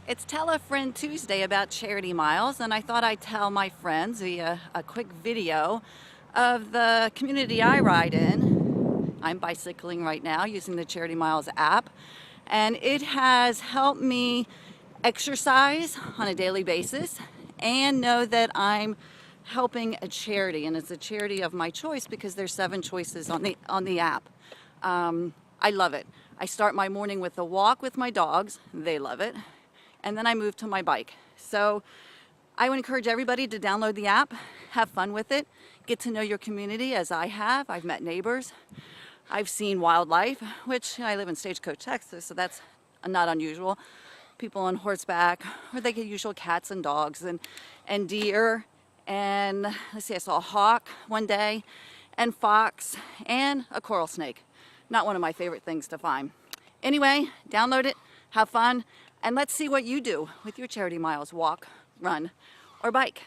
It's Tell a Friend Tuesday about charity miles, and I thought I'd tell my friends via a quick video of the community I ride in. I'm bicycling right now using the Charity Miles app, and it has helped me exercise on a daily basis and know that I'm helping a charity, and it's a charity of my choice because there's 7 choices on the app. I love it. I start my morning with a walk with my dogs. They love it. And then I move to my bike. So I would encourage everybody to download the app, have fun with it, get to know your community as I have. I've met neighbors. I've seen wildlife, which I live in Stagecoach, Texas, so that's not unusual. People on horseback, or they get usual cats and dogs and deer. And let's see, I saw a hawk one day, and fox, and a coral snake. Not one of my favorite things to find. Anyway, download it, have fun, and let's see what you do with your charity miles: walk, run, or bike.